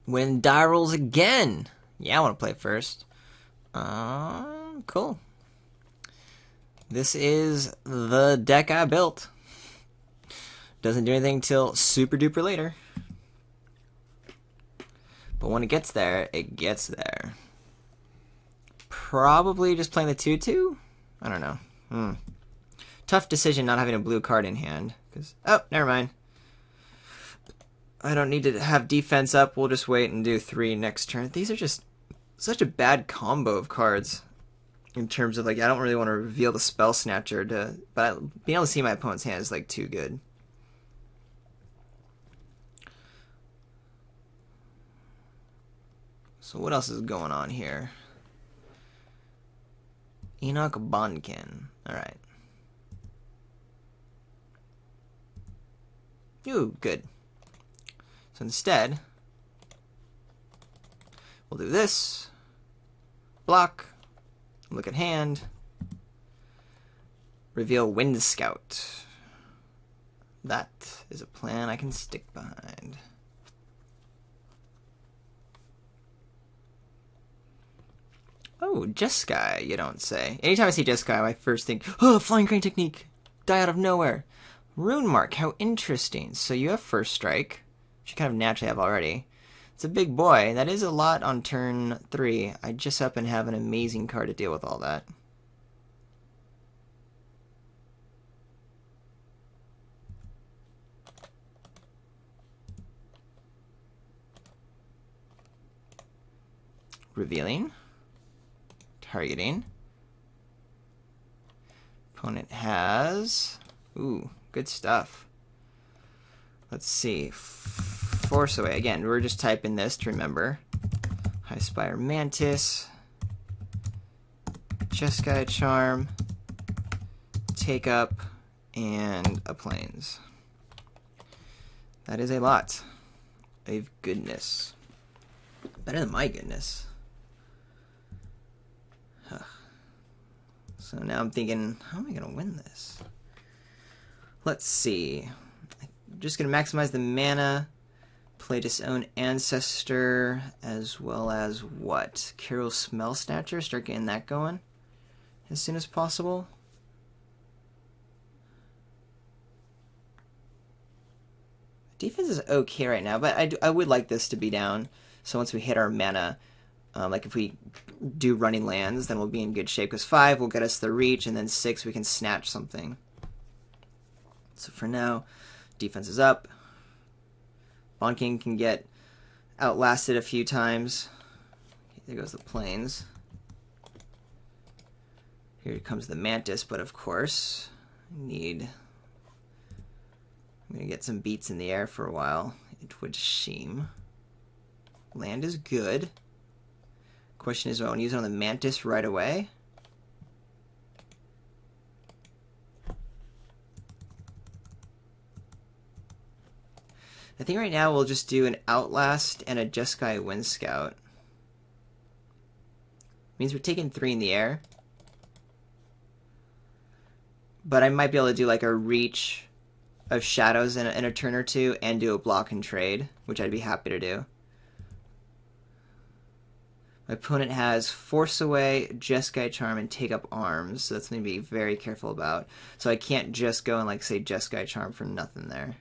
When die rolls again. Yeah, I want to play first. Cool. This is the deck I built. Doesn't do anything till super duper later. But when it gets there, it gets there. Probably just playing the 2/2? I don't know. Tough decision not having a blue card in hand. Oh, never mind. I don't need to have defense up. We'll just wait and do 3 next turn. These are just such a bad combo of cards. In terms of, like, I don't really want to reveal the Spell Snatcher, but being able to see my opponent's hand is, like, too good. So what else is going on here? Enoch Bonkin. Alright. Ooh, good. So instead, we'll do this. Block. Look at hand. Reveal Wind Scout. That is a plan I can stick behind. Oh, Jeskai, you don't say. Anytime I see Jeskai, I first think, oh, Flying Crane Technique. Die out of nowhere. Rune Mark, how interesting. So you have First Strike, which you kind of naturally have already. It's a big boy. That is a lot on turn 3. I just happen to have an amazing card to deal with all that. Revealing. Targeting. Opponent has... Ooh, good stuff. Let's see. Force Away. Again, we're just typing this to remember. High Spire Mantis. Jeskai Charm. Take Up. And a Plains. That is a lot of goodness. Better than my goodness. Huh. So now I'm thinking, how am I going to win this? Let's see. I'm just going to maximize the mana. Play Disown Ancestor, as well as what? Carol Smell Snatcher? Start getting that going as soon as possible. Defense is okay right now, but I would like this to be down. So once we hit our mana, like if we do running lands, then we'll be in good shape. Because 5 will get us the reach, and then 6 we can snatch something. So for now, defense is up. Bonking can get outlasted a few times. Okay, there goes the Plains. Here comes the Mantis, but of course, I'm going to get some beats in the air for a while. It would seem. Land is good. Question is, do I want to use it on the Mantis right away? I think right now we'll just do an Outlast and a Jeskai Wind Scout. Means we're taking 3 in the air. But I might be able to do like a reach of Shadows in a turn or 2 and do a block and trade, which I'd be happy to do. My opponent has Force Away, Jeskai Charm, and Take Up Arms, so that's something to be very careful about. So I can't just go and, like, say Jeskai Charm for nothing there.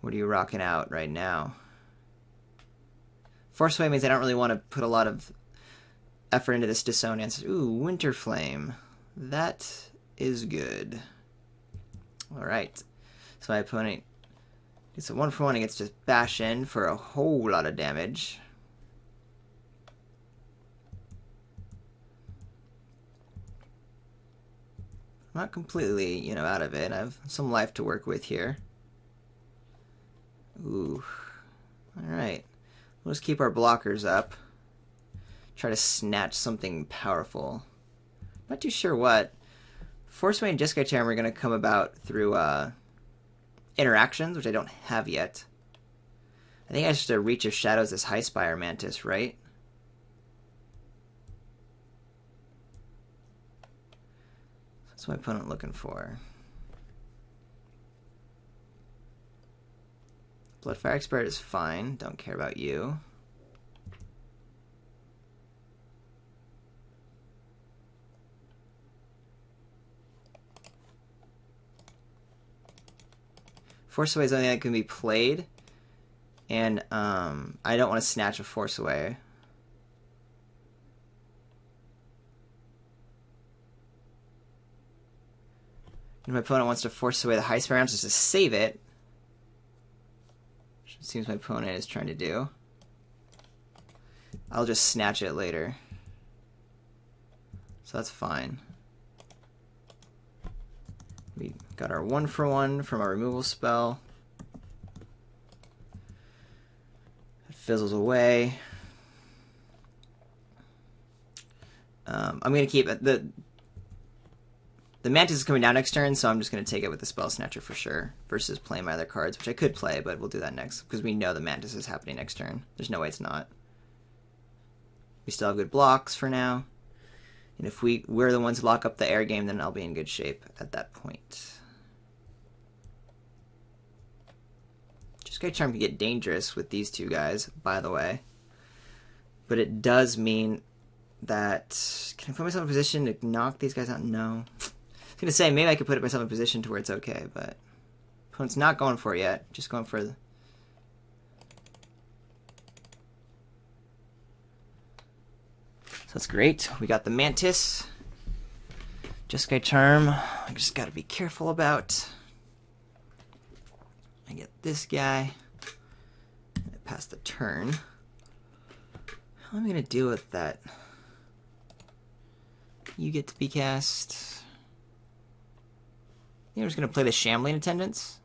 What are you rocking out right now? Force Away means I don't really want to put a lot of effort into this Disown Ancestor. Ooh, Winter Flame. That is good. Alright. So my opponent gets a 1-for-1 and gets to bash in for a whole lot of damage. I'm not completely, out of it. I have some life to work with here. Ooh. Alright. We'll just keep our blockers up. Try to snatch something powerful. Not too sure what. Force Away and Jeskai Charm are going to come about through interactions, which I don't have yet. I think I should have Reach of Shadows as High Spire Mantis, right? That's my opponent looking for. Bloodfire Expert is fine. Don't care about you. Force Away is only that can be played. And I don't want to snatch a Force Away. And my opponent wants to force away the high spare rounds just to save it. Which it seems my opponent is trying to do. I'll just snatch it later. So that's fine. We got our 1-for-1 from our removal spell. It fizzles away. I'm going to keep it. The Mantis is coming down next turn, so I'm just going to take it with the Spell Snatcher for sure, versus playing my other cards, which I could play, but we'll do that next, because we know the Mantis is happening next turn. There's no way it's not. We still have good blocks for now. And if we're the ones who lock up the air game, then I'll be in good shape at that point. Jeskai Charm can get dangerous with these two guys, by the way. But it does mean that... Can I put myself in a position to knock these guys out? No. I was going to say, maybe I could put myself in a position to where it's okay, but opponent's not going for it yet. Just going for the... So that's great. We got the Mantis. Jeskai Charm. I just got to be careful about. I get this guy. I pass the turn. How am I going to deal with that? You get to be cast. I think I'm just going to play the Shambling Attendants.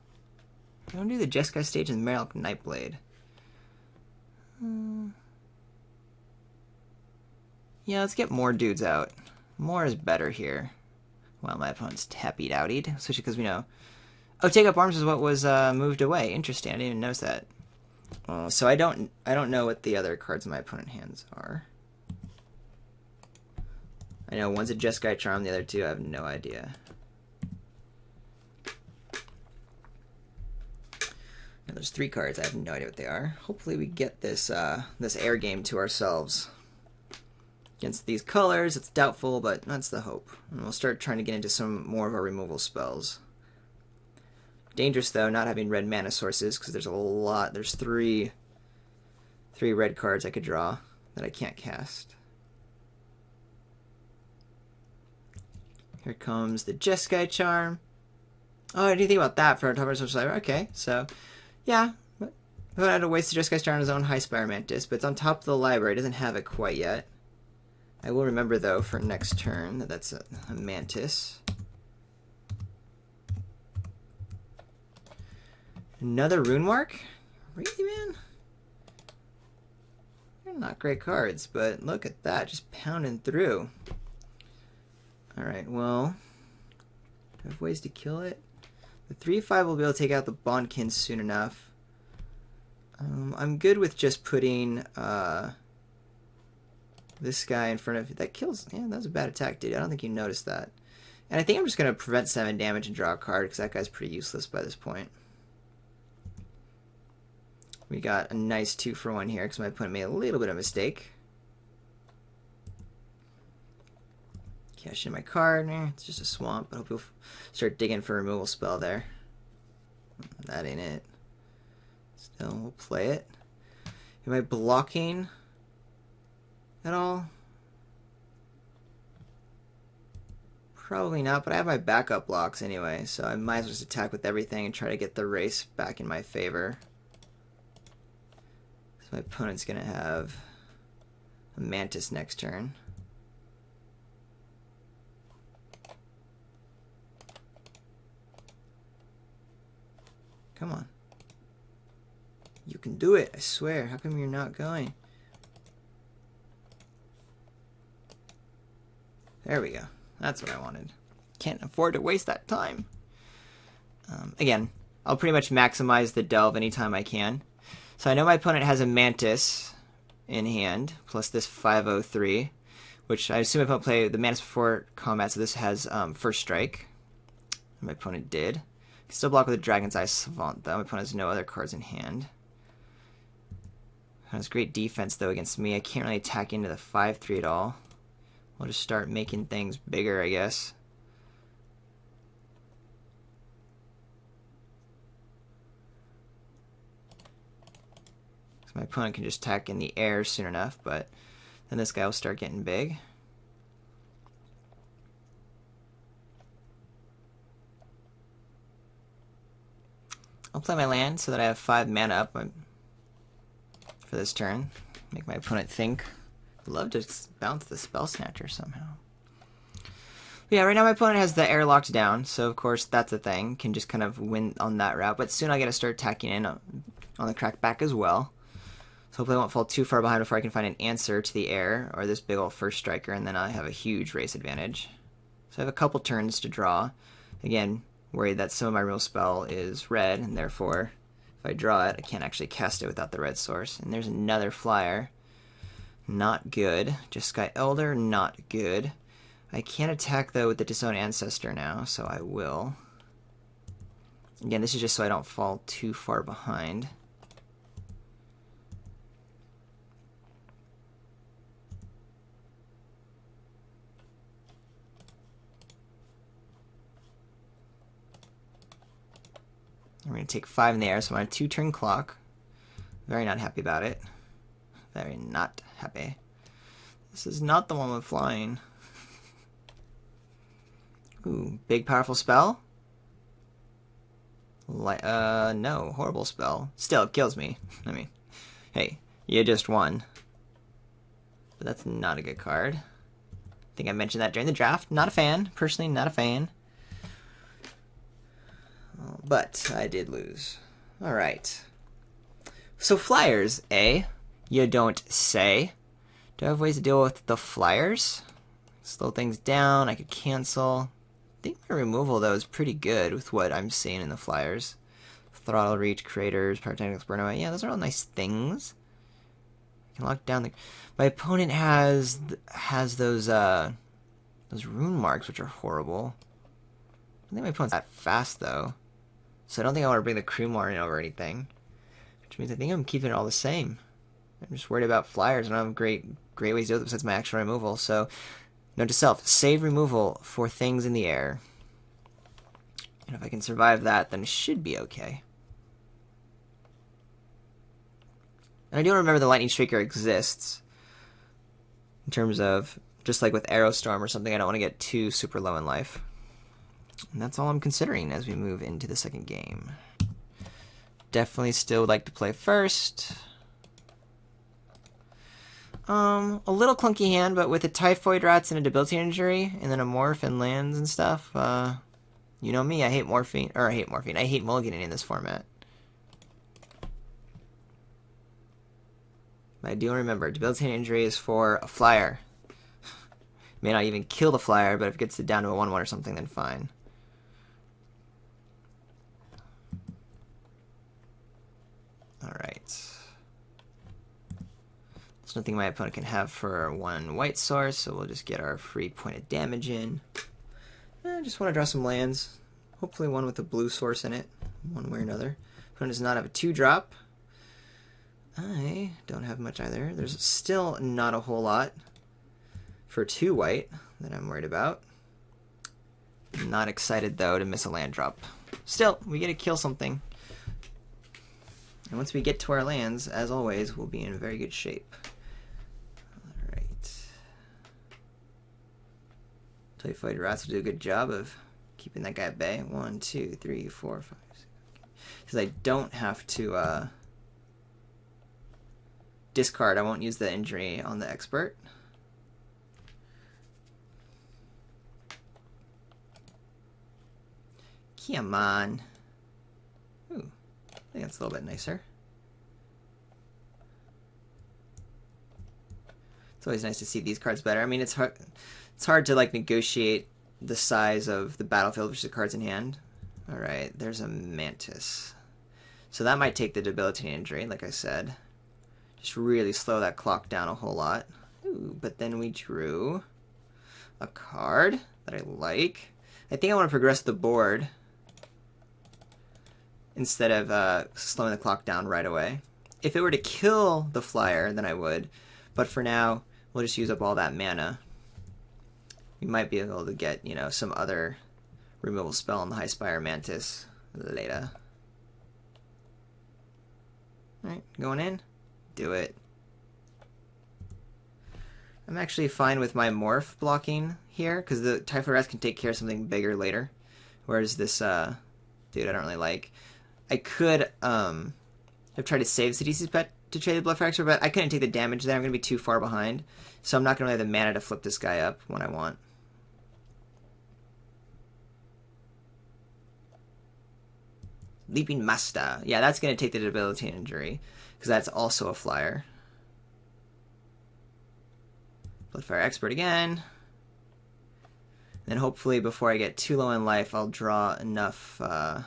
I'm going to do the Jeskai stage and Merrill Nightblade. Yeah, let's get more dudes out. More is better here. Well, my opponent's tappied outied, especially because we know... Oh, Take Up Arms is what was moved away. Interesting, I didn't even notice that. So I don't know what the other cards in my opponent's hands are. I know one's a Jeskai Charm, the other two I have no idea. And there's 3 cards, I have no idea what they are. Hopefully we get this this air game to ourselves. Against these colors, it's doubtful, but that's the hope. And we'll start trying to get into some more of our removal spells. Dangerous, though, not having red mana sources, because there's a lot. There's three red cards I could draw that I can't cast. Here comes the Jeskai Charm. Oh, I didn't think about that for our top of social library. Okay, so, yeah. I had to waste the Jeskai Charm on his own High Spire Mantis, but it's on top of the library. It doesn't have it quite yet. I will remember, though, for next turn that that's a Mantis. Another Rune Mark? Really, man? They're not great cards, but look at that. Just pounding through. Alright, well... Do I have ways to kill it? The 3-5 will be able to take out the Bondkin soon enough. I'm good with just putting... this guy in front of... That kills... Yeah, that was a bad attack, dude. I don't think you noticed that. And I think I'm just going to prevent 7 damage and draw a card, because that guy's pretty useless by this point. We got a nice 2-for-1 here, because my opponent made a little bit of a mistake. Cash in my card. It's just a swamp. I hope you'll start digging for a removal spell there. That ain't it. Still, we'll play it. Am I blocking at all? Probably not, but I have my backup blocks anyway, so I might as well just attack with everything and try to get the race back in my favor. So my opponent's going to have a Mantis next turn. Come on. You can do it, I swear. How come you're not going? There we go. That's what I wanted. Can't afford to waste that time. Again, I'll pretty much maximize the delve anytime I can. So I know my opponent has a Mantis in hand, plus this 503, which I assume if I play the Mantis before combat, so this has first strike. My opponent did. Still block with a Dragon's Eye Savant, though. My opponent has no other cards in hand. Has great defense, though, against me. I can't really attack into the 5-3 at all. We'll just start making things bigger, I guess. So my opponent can just attack in the air soon enough, but then this guy will start getting big. I'll play my land so that I have 5 mana up for this turn. Make my opponent think. I'd love to bounce the Spell Snatcher somehow. But yeah, right now my opponent has the air locked down, so of course that's a thing. Can just kind of win on that route, but soon I gotta start attacking in on the crackback as well. So hopefully I won't fall too far behind before I can find an answer to the air, or this big old first striker, and then I have a huge race advantage. So I have a couple turns to draw. Again, worried that some of my real spell is red, and therefore, if I draw it, I can't actually cast it without the red source. And there's another flyer. Not good. Just Sky Elder, not good. I can't attack, though, with the Disown Ancestor now, so I will. Again, this is just so I don't fall too far behind. I'm going to take 5 in the air, so I'm on a 2-turn clock. Very not happy about it. Very not happy. This is not the one with flying. Ooh, big powerful spell? No, horrible spell. Still, it kills me. I mean, hey, you just won. But that's not a good card. I think I mentioned that during the draft. Not a fan. Personally, not a fan. But I did lose. Alright. So flyers, eh? You don't say. Do I have ways to deal with the flyers? Slow things down, I could cancel. I think my removal, though, is pretty good with what I'm seeing in the flyers. Throttle Reach, Creators, Pyrotechnics, Burn Away. Yeah, those are all nice things. I can lock down the... My opponent has those rune marks, which are horrible. I think my opponent's that fast, though. So I don't think I want to bring the Crewmore in over anything. Which means I think I'm keeping it all the same. I'm just worried about flyers. I don't have great ways to do it besides my actual removal. So, note to self, save removal for things in the air. And if I can survive that, then it should be okay. And I do remember the Lightning Streaker exists. In terms of, just like with Aerostorm or something, I don't want to get too super low in life. And that's all I'm considering as we move into the second game. Definitely still would like to play first. A little clunky hand, but with a Typhoid Rats and a Debilitating Injury, and then a Morph and lands and stuff, you know me, I hate Morphine, I hate mulliganing in this format. But I do remember, Debilitating Injury is for a flyer. May not even kill the flyer, but if it gets it down to a 1-1 or something, then fine. Alright. There's nothing my opponent can have for 1 white source, so we'll just get our free point of damage in. I just want to draw some lands. Hopefully one with a blue source in it, one way or another. Opponent does not have a 2-drop. I don't have much either. There's still not a whole lot for 2 white that I'm worried about. Not excited, though, to miss a land drop. Still, we get to kill something. And once we get to our lands, as always, we'll be in very good shape. Alright. Typhoid Rats will do a good job of keeping that guy at bay. 1, 2, 3, 4, 5, 6. Because I don't have to discard. I won't use the injury on the expert. Come on. Ooh, I think that's a little bit nicer. It's always nice to see these cards better. I mean, it's hard to like negotiate the size of the battlefield versus the cards in hand. All right, there's a Mantis. So that might take the Debilitating Injury, like I said. Just really slow that clock down a whole lot. Ooh, but then we drew a card that I like. I think I want to progress the board. instead of slowing the clock down right away. If it were to kill the flyer, then I would. But for now, we'll just use up all that mana. We might be able to get, you know, some other removal spell on the High Spire Mantis later. Alright, going in. Do it. I'm actually fine with my morph blocking here, because the Typhoid Wrath can take care of something bigger later. Whereas this dude I don't really like. I could have tried to save Sidisi's Pet to trade the Blood Fracture, but I couldn't take the damage there. I'm going to be too far behind. So I'm not going to have the mana to flip this guy up when I want. Leaping Master. Yeah, that's going to take the debilitating injury, because that's also a flyer. Bloodfire Expert again. Then hopefully before I get too low in life, I'll draw enough... I'll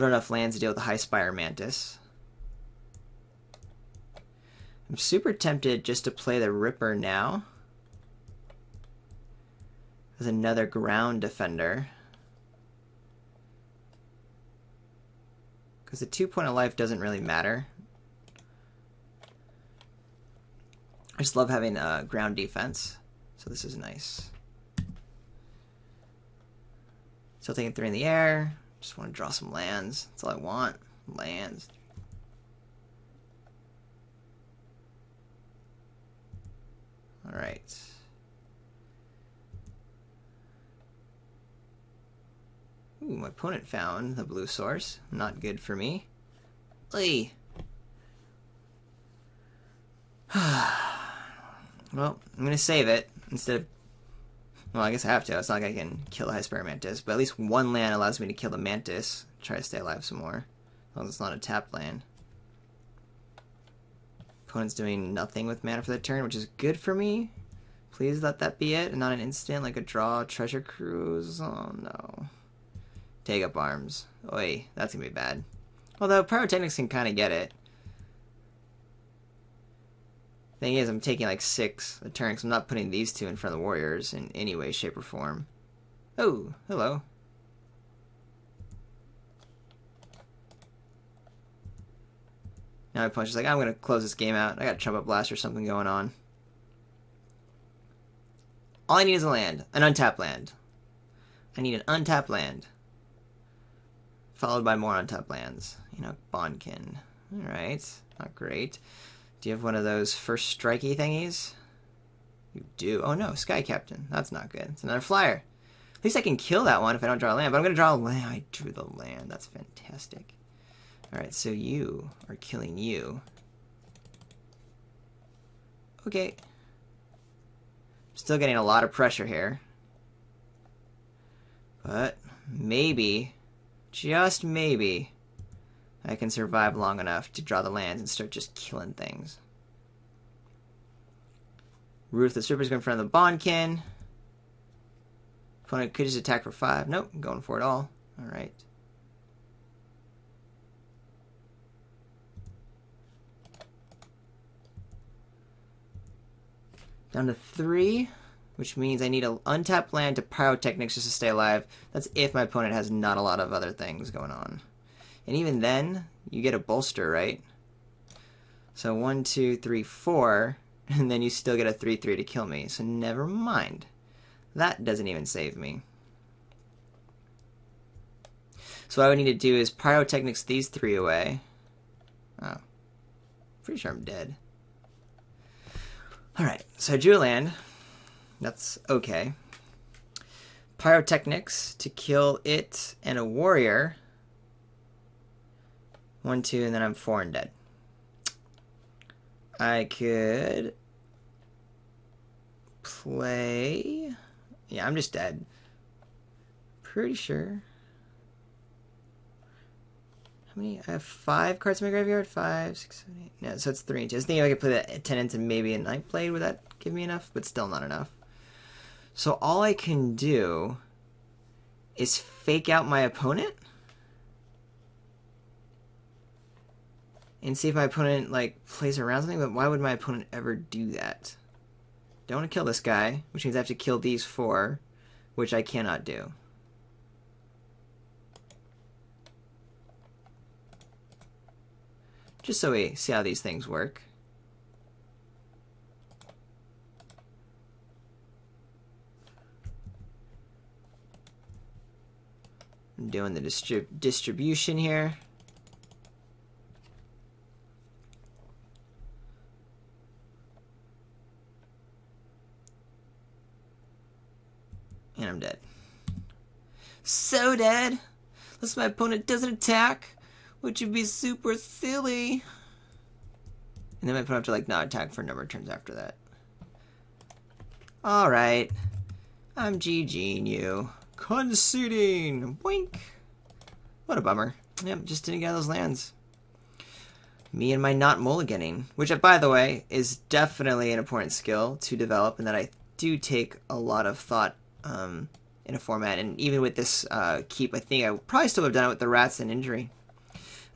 draw enough lands to deal with the High Spire Mantis. I'm super tempted just to play the Ripper now. As another ground defender. Because the 2 point of life doesn't really matter. I just love having ground defense. So this is nice. Still taking 3 in the air. Just want to draw some lands. That's all I want. Lands. Alright. Ooh, my opponent found the blue source. Not good for me. Oi. Well, I'm going to save it instead of... Well, I guess I have to. It's not like I can kill the High Spire Mantis, but at least one land allows me to kill the Mantis. Try to stay alive some more. As long as it's not a tapped land. Opponent's doing nothing with mana for the turn, which is good for me. Please let that be it, and not an instant like a draw, Treasure Cruise. Oh no. Take up arms. Oi, that's going to be bad. Although Pyrotechnics can kind of get it. Thing is, I'm taking like 6 a turn, because I'm not putting these 2 in front of the warriors in any way, shape, or form. Oh, hello. Now my opponent's just like, I'm going to close this game out. I got Trumpet Blast or something going on. All I need is a land. An untapped land. I need an untapped land. Followed by more untapped lands. You know, Bondkin. Alright, not great. Do you have one of those first strikey thingies? You do. Oh no, Sky Captain. That's not good. It's another flyer. At least I can kill that one if I don't draw a land. But I'm going to draw a land. I drew the land. That's fantastic. Alright, so you are killing you. Okay. Still getting a lot of pressure here. But maybe, just maybe, I can survive long enough to draw the lands and start just killing things. Ruthless Ripper's going in front of the Bondkin. Opponent could just attack for 5. Nope, going for it all. Alright. Down to 3, which means I need an untapped land to Pyrotechnics just to stay alive. That's if my opponent has not a lot of other things going on. And even then, you get a bolster, right? So 1, 2, 3, 4, and then you still get a 3/3 to kill me. So never mind. That doesn't even save me. So what I would need to do is Pyrotechnics these 3 away. Oh. Pretty sure I'm dead. Alright, so I drew a land. That's okay. Pyrotechnics to kill it and a warrior. 1, 2, and then I'm 4 and dead. I could play... Yeah, I'm just dead. Pretty sure. How many? I have 5 cards in my graveyard? 5, 6, 7, 8. No, so it's 3 and 2. I was thinking I could play the Tenants and maybe a Nightblade. Would that give me enough? But still not enough. So all I can do is fake out my opponent and see if my opponent like plays around something. But why would my opponent ever do that? Don't want to kill this guy, which means I have to kill these 4, which I cannot do. just so we see how these things work. I'm doing the distribution here. And I'm dead. So dead! Unless my opponent doesn't attack, which would be super silly. And then my opponent have to like not attack for a number of turns after that. Alright. I'm GG'ing you. Conceding! Boink! What a bummer. Yep, just didn't get those lands. Me and my not mulliganing, which, by the way, is definitely an important skill to develop, and that I do take a lot of thought in a format. And even with this keep, I think I probably still have done it with the rats and injury.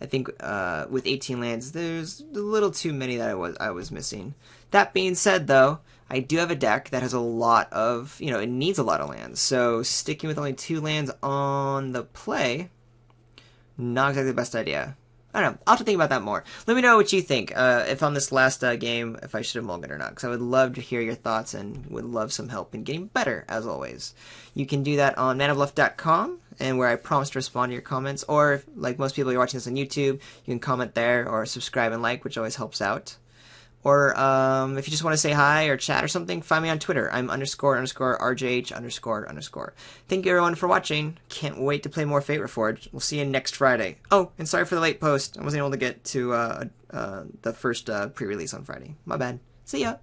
I think with 18 lands, there's a little too many that I was missing. That being said, though, I do have a deck that has a lot of, it needs a lot of lands. So sticking with only 2 lands on the play, not exactly the best idea. I don't know. I'll have to think about that more. Let me know what you think. If on this last game, if I should have mulliganed or not. Because I would love to hear your thoughts and would love some help in getting better, as always. You can do that on manabluff.com, and where I promise to respond to your comments. Or, if, like most people, you're watching this on YouTube, you can comment there or subscribe and like, which always helps out. Or if you just want to say hi or chat or something, find me on Twitter. I'm __RJH___. Thank you everyone for watching. Can't wait to play more Fate Reforged. We'll see you next Friday. Oh, and sorry for the late post. I wasn't able to get to the first pre-release on Friday. My bad. See ya.